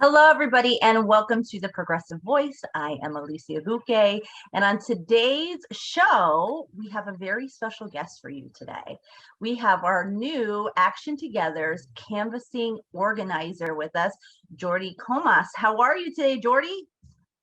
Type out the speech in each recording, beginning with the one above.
Hello, everybody, and welcome to the Progressive Voice. I am Alicia Buque, and on today's show, we have a very special guest for you today. We have our new Action Together's canvassing organizer with us, Jordi Comas. How are you today, Jordi?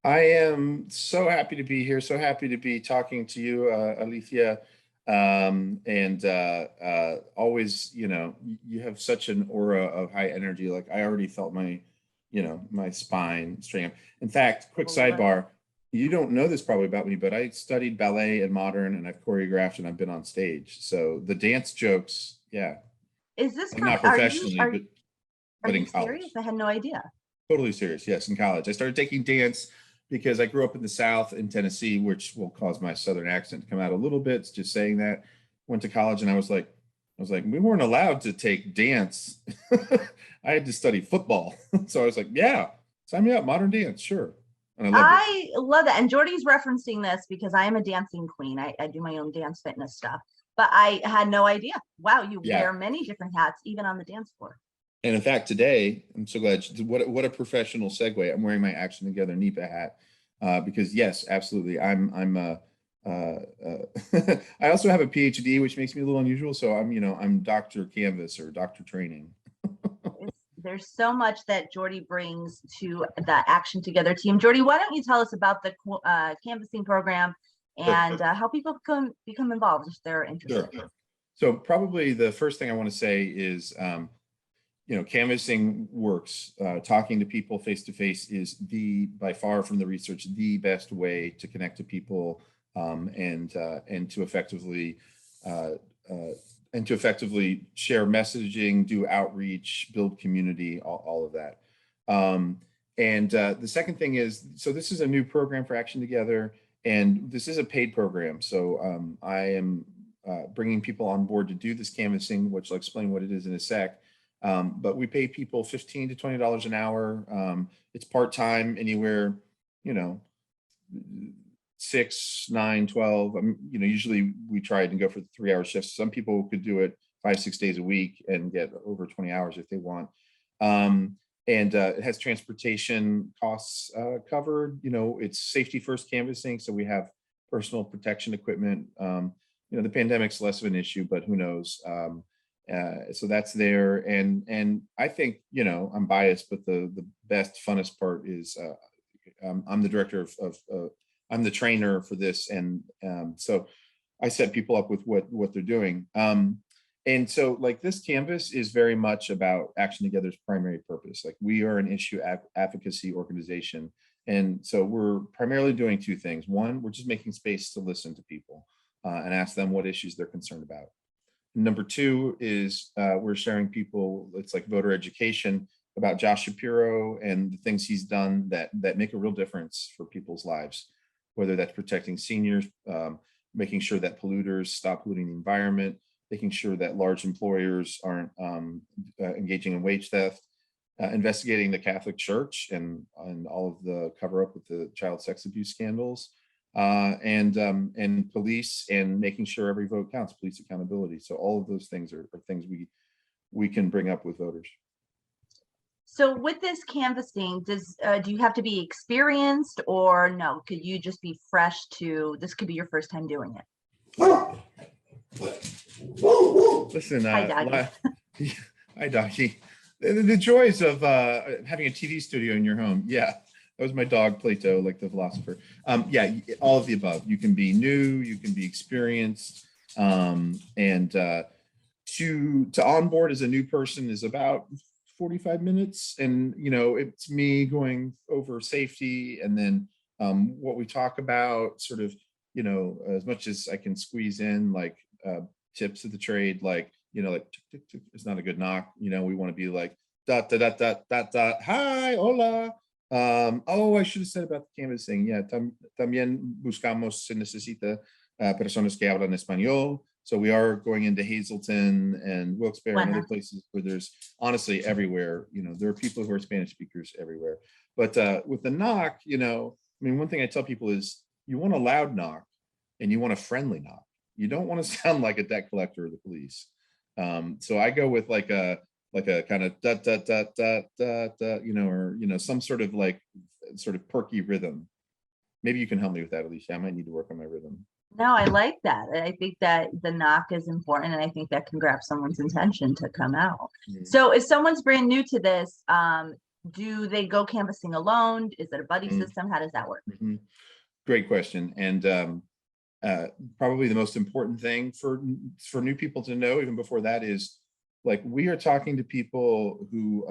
I am so happy to be here, so happy to be talking to you, Alicia. Always, you have such an aura of high energy. Like I already felt my spine straighten up. In fact, quick sidebar, you don't know this probably about me, but I studied ballet and modern and I've choreographed and I've been on stage. So the dance jokes, yeah. Is this not professionally, but in college. Serious? I had no idea. Totally serious. Yes, in college. I started taking dance because I grew up in the South in Tennessee, which will cause my Southern accent to come out a little bit. Just saying that. Went to college and I was like, we weren't allowed to take dance. I had to study football. So I was like, yeah, sign me up, modern dance, sure. And I love that. And Jordi's referencing this because I am a dancing queen. I do my own dance fitness stuff, but I had no idea. Wow, you wear many different hats, even on the dance floor. And in fact, today, I'm so glad, what a professional segue. I'm wearing my Action Together NEPA hat because yes, absolutely. I also have a PhD, which makes me a little unusual. So I'm Dr. Canvas or Dr. Training. There's so much that Jordi brings to the Action Together team. Jordi, why don't you tell us about the canvassing program and how people become involved if they're interested? Sure. So probably the first thing I want to say is, canvassing works. Talking to people face to face is by far from the research, the best way to connect to people and to effectively share messaging, do outreach, build community, all of that. The second thing is, so this is a new program for Action Together, and this is a paid program. So I am bringing people on board to do this canvassing, which I'll explain what it is in a sec. But we pay people $15 to $20 an hour. It's part-time, anywhere, 6, 9, 12. Usually we try to go for 3-hour shifts. Some people could do it 5, 6 days a week and get over 20 hours if they want. It has transportation costs covered. It's safety first canvassing. So we have personal protection equipment. The pandemic's less of an issue, but who knows? So that's there. And I think, I'm biased, but the best, funnest part is I'm the director I'm the trainer for this. And so I set people up with what they're doing. And so like this canvas is very much about Action Together's primary purpose. Like we are an issue advocacy organization. And so we're primarily doing two things. One, we're just making space to listen to people and ask them what issues they're concerned about. Number two is we're sharing people, it's like voter education about Josh Shapiro and the things he's done that make a real difference for people's lives, whether that's protecting seniors, making sure that polluters stop polluting the environment, making sure that large employers aren't engaging in wage theft, investigating the Catholic Church and all of the cover up with the child sex abuse scandals, and police, and making sure every vote counts, police accountability. So all of those things are things we can bring up with voters. So with this canvassing, do you have to be experienced or no? Could you just be fresh this could be your first time doing it? Listen, hi, Doggy. Hi, Doggy. The joys of having a TV studio in your home. Yeah, that was my dog, Plato, like the philosopher. Yeah, all of the above. You can be new, you can be experienced, and to onboard as a new person is about 45 minutes. And, it's me going over safety and then what we talk about, sort of, as much as I can squeeze in, like tips of the trade, like, like tick, tick, tick, it's not a good knock. We want to be like, dot, dot, dot, dot, dot, dot, hi, hola. I should have said about the canvassing. Yeah, también buscamos, se necesita personas que hablan español. So we are going into Hazleton and Wilkes-Barre and other places where there's honestly everywhere, there are people who are Spanish speakers everywhere. But with the knock, one thing I tell people is you want a loud knock and you want a friendly knock. You don't want to sound like a debt collector or the police. So I go with like a like a kind of dot dot dot dot dot dot, or some sort of like sort of perky rhythm. Maybe you can help me with that, Alicia. I might need to work on my rhythm. No, I like that. I think that the knock is important, and I think that can grab someone's attention to come out. Mhm. So if someone's brand new to this, do they go canvassing alone? Is it a buddy Mhm. system? How does that work? Mhm. Great question. And probably the most important thing for new people to know, even before that, is like we are talking to people who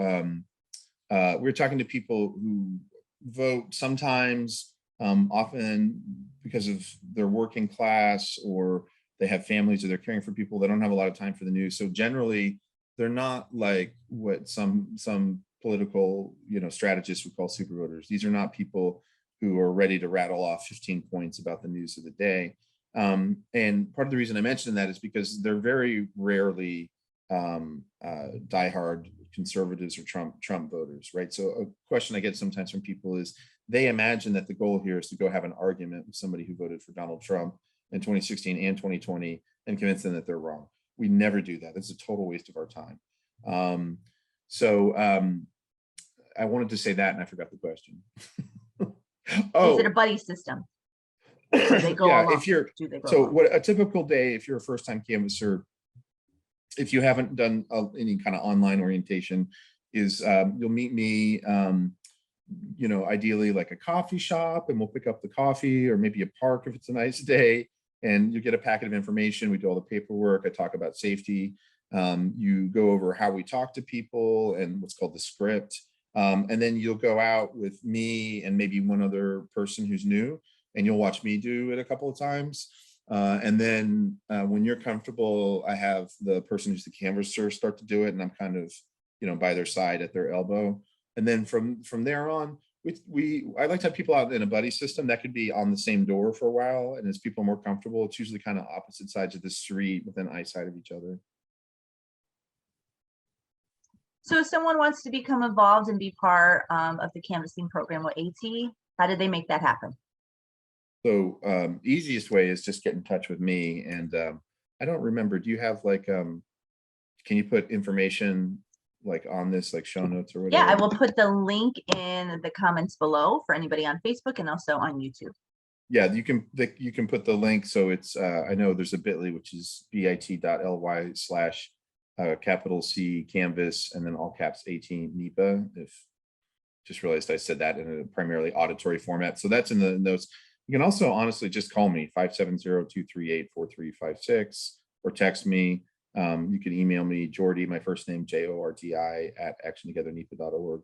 vote sometimes, often because of their working class, or they have families, or they're caring for people. They don't have a lot of time for the news. So generally, they're not like what some political strategists would call super voters. These are not people who are ready to rattle off 15 points about the news of the day. And part of the reason I mentioned that is because they're very rarely diehard conservatives or Trump voters, right? So a question I get sometimes from people is they imagine that the goal here is to go have an argument with somebody who voted for Donald Trump in 2016 and 2020 and convince them that they're wrong. We never do that. It's a total waste of our time. So I wanted to say that, and I forgot the question. Is it a buddy system? Do they go yeah, along? if you're Do they go so along? what a typical day, if you're a first-time canvasser, if you haven't done any kind of online orientation, is you'll meet me ideally like a coffee shop, and we'll pick up the coffee, or maybe a park if it's a nice day, and you get a packet of information. We do all the paperwork. I talk about safety. You go over how we talk to people and what's called the script. And then you'll go out with me and maybe one other person who's new, and you'll watch me do it a couple of times. And then when you're comfortable, I have the person who's the canvasser start to do it, and I'm kind of, by their side at their elbow. And then from there on, I like to have people out in a buddy system that could be on the same door for a while. And as people are more comfortable, it's usually kind of opposite sides of the street within eyesight of each other. So if someone wants to become involved and be part of the canvassing program with AT, how did they make that happen? So easiest way is just get in touch with me. And I don't remember, do you have like, can you put information like on this, like show notes or whatever? Yeah, I will put the link in the comments below for anybody on Facebook and also on YouTube. Yeah, you can put the link. So it's, I know there's a bit.ly, which is bit.ly/C canvas, and then all caps 18 NEPA. Just realized I said that in a primarily auditory format. So that's in the notes. You can also honestly just call me 570-238-4356, or text me. You can email me, Jordi, my first name, Jordi @actiontogethernepa.org.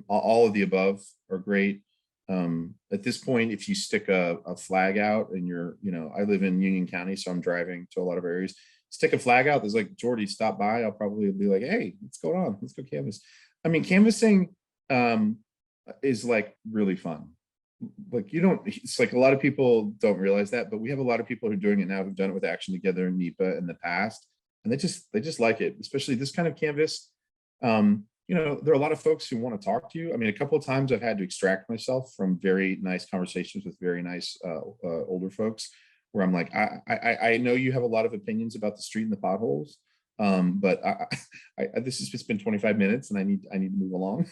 All of the above are great. At this point, if you stick a flag out and you're, I live in Union County, so I'm driving to a lot of areas. Stick a flag out, there's like, Jordi, stop by. I'll probably be like, hey, what's going on? Let's go canvas. I mean, canvassing is like really fun. Like it's like a lot of people don't realize that, but we have a lot of people who are doing it now who've done it with Action Together and NEPA in the past, and they just like it, especially this kind of canvas. There are a lot of folks who want to talk to you. I mean, a couple of times I've had to extract myself from very nice conversations with very nice older folks, where I'm like, I know you have a lot of opinions about the street and the potholes, but this has just been 25 minutes and I need to move along.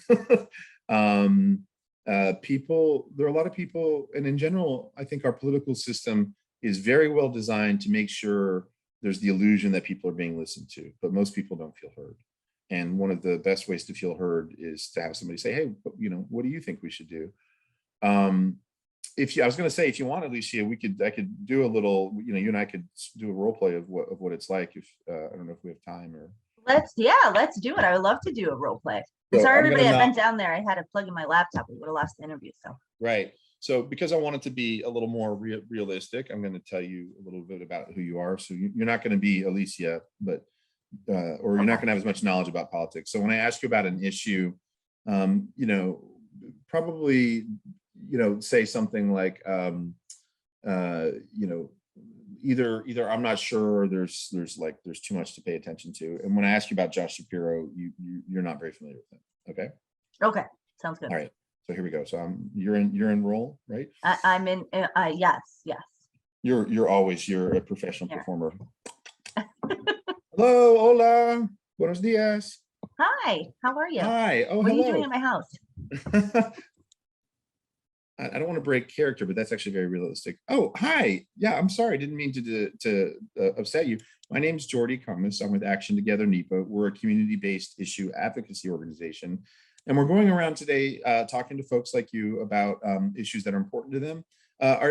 There are a lot of people, and in general, I think our political system is very well designed to make sure there's the illusion that people are being listened to, but most people don't feel heard. And one of the best ways to feel heard is to have somebody say, hey, what do you think we should do? I was going to say, if you want, Alicia, I could do a little, you and I could do a role play of what it's like. If I don't know if we have time or. Let's do it. I would love to do a role play. So sorry, everybody, I've been down there. I had to plug in my laptop. We would have lost the interview. So. Right. So because I want it to be a little more realistic, I'm going to tell you a little bit about who you are. So you're not going to be Alicia, but or you're not going to have as much knowledge about politics. So when I ask you about an issue, probably, say something like, either I'm not sure, or there's too much to pay attention to. And when I ask you about Josh Shapiro, you're not very familiar with him. Okay. Okay. Sounds good. All right. So here we go. So you're in role, right? I'm in. Yes. You're a professional performer. Hello, hola, buenos dias. Hi, how are you? Hi. Oh, What are you doing hello. in my house? I don't want to break character, but that's actually very realistic. Oh, hi. Yeah, I'm sorry. I didn't mean to upset you. My name's Jordi Comas. I'm with Action Together NEPA. We're a community-based issue advocacy organization, and we're going around today talking to folks like you about issues that are important to them.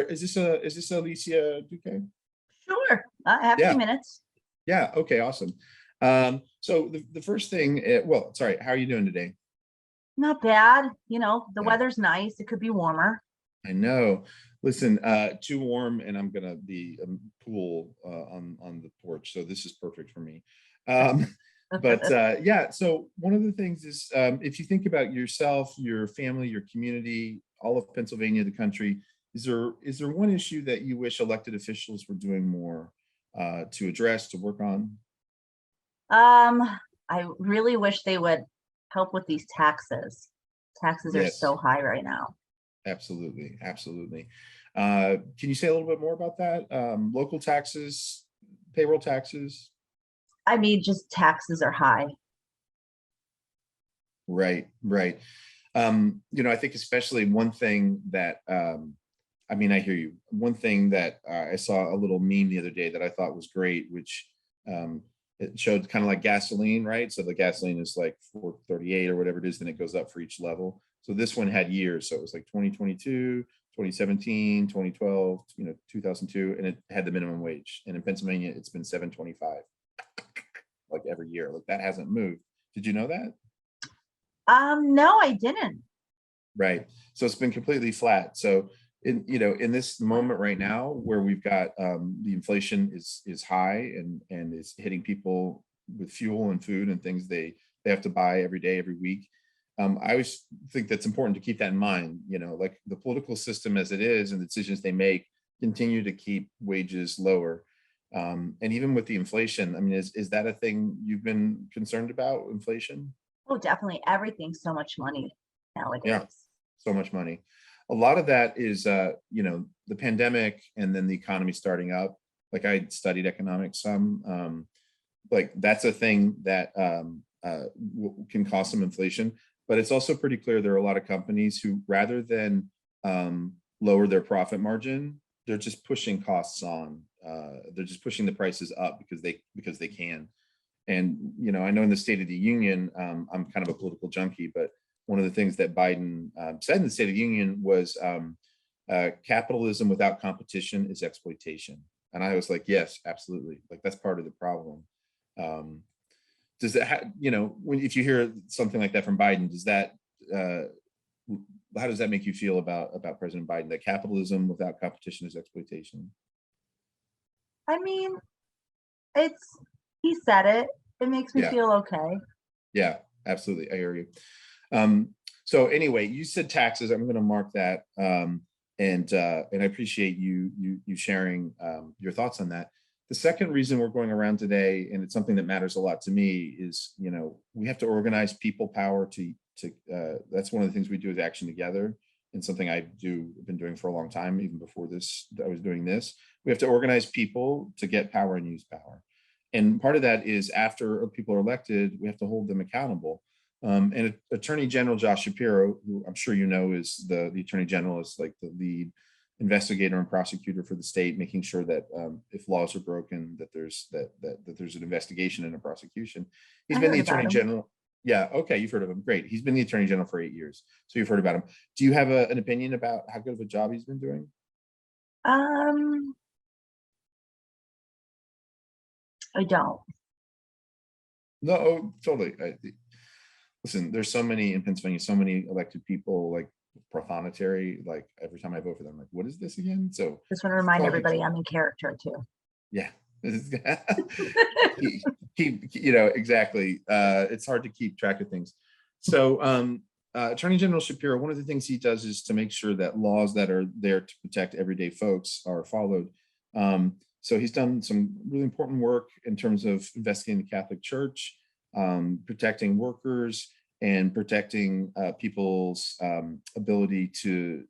Is this Alicia Duque? Sure, I have a few Yeah. minutes. Yeah. Okay. Awesome. So the first thing, well, sorry. How are you doing today? Not bad. The Yeah. weather's nice. It could be warmer. I know. Listen, too warm, and I'm gonna be pool on the porch, so this is perfect for me. Um, but yeah, so one of the things is if you think about yourself, your family, your community, all of Pennsylvania, the country, is there one issue that you wish elected officials were doing more to address, to work on? Um, I really wish they would help with these taxes. Taxes are Yes, so high right now. absolutely, absolutely. Can you say a little bit more about that? Local taxes, payroll taxes? I mean, just taxes are high. Right, right. I think especially one thing that I mean, I hear you. One thing that I saw a little meme the other day that I thought was great, which um, it showed kind of like gasoline, right? So the gasoline is like 438 or whatever it is, then it goes up for each level. So this one had years. So it was like 2022, 2017, 2012, 2002, and it had the minimum wage. And in Pennsylvania, it's been 725 like every year. Like that hasn't moved. Did you know that? No, I didn't. Right. So it's been completely flat. So in this moment right now where we've got the inflation is high and is hitting people with fuel and food and things they have to buy every day, every week. I always think that's important to keep that in mind, like the political system as it is and the decisions they make continue to keep wages lower. And even with the inflation, I mean, is that a thing you've been concerned about, inflation? Oh, definitely. Everything's so much money Yeah. nowadays. So much money. A lot of that is, the pandemic and then the economy starting up. Like I studied economics some, like that's a thing that can cause some inflation. But it's also pretty clear there are a lot of companies who, rather than lower their profit margin, they're just pushing costs on. They're just pushing the prices up because they can. And I know in the State of the Union, I'm kind of a political junkie, but one of the things that Biden said in the State of the Union was capitalism without competition is exploitation. And I was like, yes, absolutely. Like that's part of the problem. Um, does that, if you hear something like that from Biden, does that, uh, how does that make you feel about President Biden? That capitalism without competition is exploitation? I mean, it's he said it. It makes me Yeah, feel okay. yeah, absolutely. I hear you. Um, so anyway, you said taxes. I'm going to mark that, and I appreciate you sharing your thoughts on that. The second reason we're going around today, and it's something that matters a lot to me, is we have to organize people power to. That's one of the things we do as Action Together, and something I've been doing for a long time, even before this. I was doing this. We have to organize people to get power and use power, and part of that is after people are elected, we have to hold them accountable. And Attorney General Josh Shapiro, who I'm sure you know is the Attorney General, is like the lead investigator and prosecutor for the state, making sure that if laws are broken, that there's an investigation and a prosecution. He's I been the heard about Attorney him. General. Yeah, okay, you've heard of him. Great. He's been the Attorney General for 8 years, so you've heard about him. Do you have an opinion about how good of a job he's been doing? Um, I don't. No, oh, totally. Listen, there's so many in Pennsylvania, so many elected people like prothonotary. Like every time I vote for them, like, what is this again? So Just want to it's remind all good. everybody I'm in character too. Yeah. Exactly. It's hard to keep track of things. So Attorney General Shapiro, one of the things he does is to make sure that laws that are there to protect everyday folks are followed. So he's done some really important work in terms of investigating the Catholic Church, protecting workers, and protecting people's ability to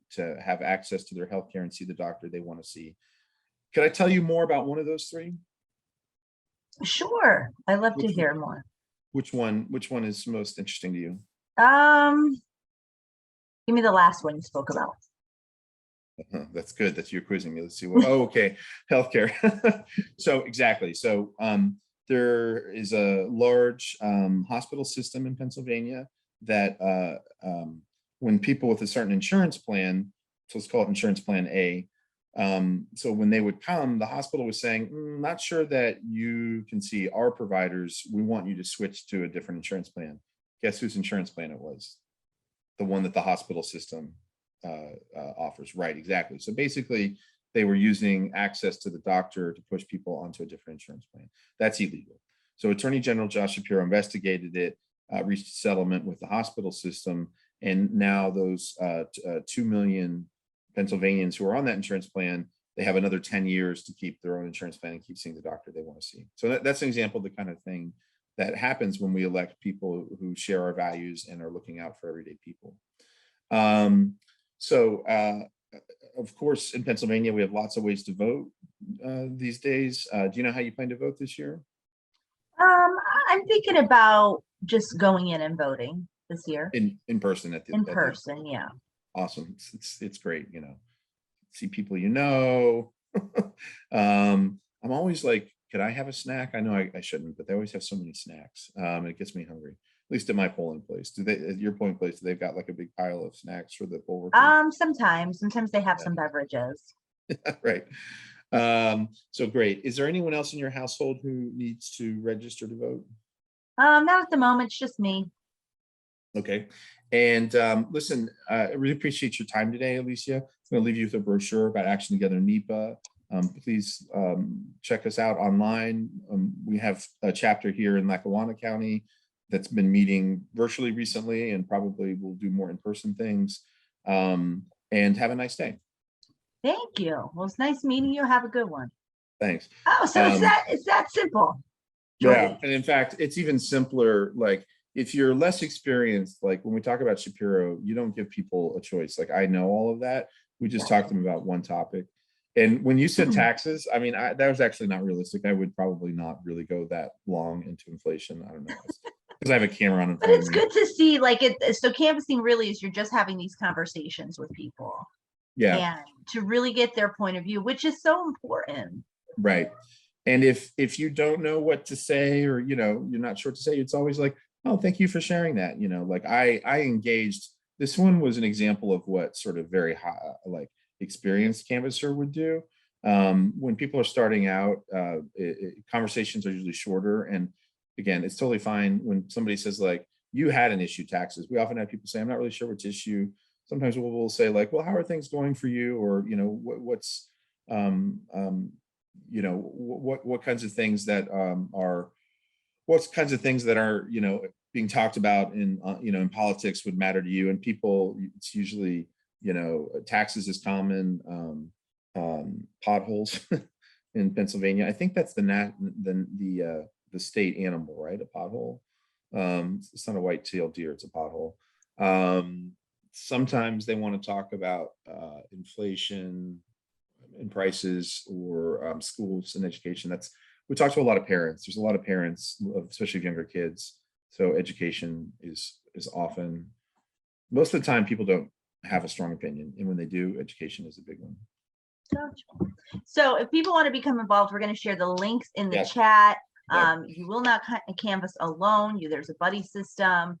have access to their healthcare and see the doctor they want to see. Could I tell you more about one of those three? Sure, I love to Which hear more. Which one is most interesting to you? Give me the last one you spoke about. That's good. That's you quizzing me. Let's see what. Oh, okay. Healthcare. So exactly. So there is a large hospital system in Pennsylvania that when people with a certain insurance plan, so let's call it insurance plan A. So when they would come, the hospital was saying, not sure that you can see our providers. We want you to switch to a different insurance plan. Guess whose insurance plan it was? The one that the hospital system offers. Right, exactly. So basically, they were using access to the doctor to push people onto a different insurance plan. That's illegal. So Attorney General Josh Shapiro investigated it, reached a settlement with the hospital system, and now those 2 million Pennsylvanians who are on that insurance plan, they have another 10 years to keep their own insurance plan and keep seeing the doctor they want to see. So that's an example of the kind of thing that happens when we elect people who share our values and are looking out for everyday people. Of course, in Pennsylvania, we have lots of ways to vote these days. Do you know how you plan to vote this year? I'm thinking about just going in and voting this year. In person in person, yeah. Awesome. It's great, see people I'm always like, could I have a snack? I know I shouldn't, but they always have so many snacks. It gets me hungry. At least at my polling place. Do they, at your polling place, they've got like a big pile of snacks for the poll workers? Sometimes they have some beverages. Right. So great. Is there anyone else in your household who needs to register to vote? Not at the moment, it's just me. Okay. And listen, I really appreciate your time today, Alicia. I'm going to leave you with a brochure about Action Together NEPA. Please check us out online. We have a chapter here in Lackawanna County that's been meeting virtually recently, and probably will do more in-person things. And have a nice day. Thank you. Well, it's nice meeting you. Have a good one. Thanks. Oh, so it's that simple. Yeah, and in fact, it's even simpler. Like, if you're less experienced, like when we talk about Shapiro, you don't give people a choice. Like, I know all of that. We just talk to them about one topic. And when you said taxes, I mean, that was actually not realistic. I would probably not really go that long into inflation. I don't know, because I have a camera on. But it's good to see, like, so canvassing really is you're just having these conversations with people. Yeah. And to really get their point of view, which is so important. Right. And if you don't know what to say, or you're not sure what to say, it's always like, oh, thank you for sharing that. Like I engaged. This one was an example of what sort of very high, like, experienced canvasser would do. When people are starting out, conversations are usually shorter. And again, it's totally fine when somebody says, like, you had an issue taxes. We often have people say, I'm not really sure which issue. Sometimes we'll say, like, well, how are things going for you? Or, what's what kinds of things that are being talked about in in politics would matter to you. And people, it's usually taxes is common, potholes in Pennsylvania. I think that's the state animal, right? A pothole. It's not a white-tailed deer, it's a pothole. Sometimes they want to talk about inflation and prices, or schools and education. We talk to a lot of parents. There's a lot of parents, especially of younger kids. So education is often, most of the time, people don't have a strong opinion, and when they do, education is a big one. So if people want to become involved, we're going to share the links in the chat. You will not canvas alone. There's a buddy system.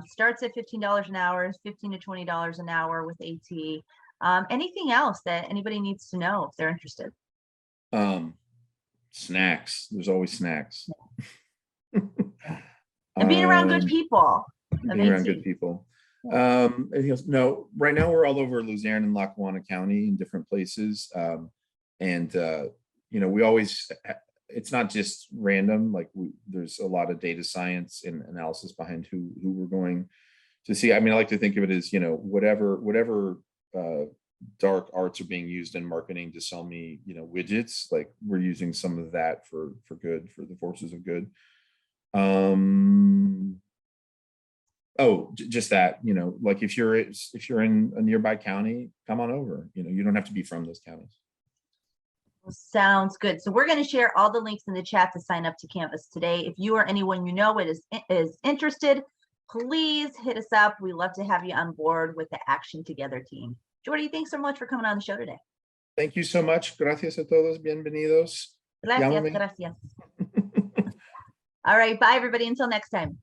Starts at $15 an hour, $15 to $20 an hour with AT. Anything else that anybody needs to know if they're interested? Snacks. There's always snacks. And being around good people. Being around good people. Anything else? No, right now we're all over Luzerne and Lackawanna County in different places. We always, it's not just random. Like, there's a lot of data science and analysis behind who we're going to see. I mean, I like to think of it as, whatever dark arts are being used in marketing to sell me, widgets, like, we're using some of that for good, for the forces of good. Just that, like, if you're in a nearby county, come on over. You don't have to be from those counties. Sounds good. So we're going to share all the links in the chat to sign up to Canvas today. If you or anyone you know is interested, please hit us up. We love to have you on board with the Action Together team. Jordi, thanks so much for coming on the show today. Thank you so much. Gracias a todos. Bienvenidos. Gracias, Llámame. gracias. All right, bye everybody. Until next time.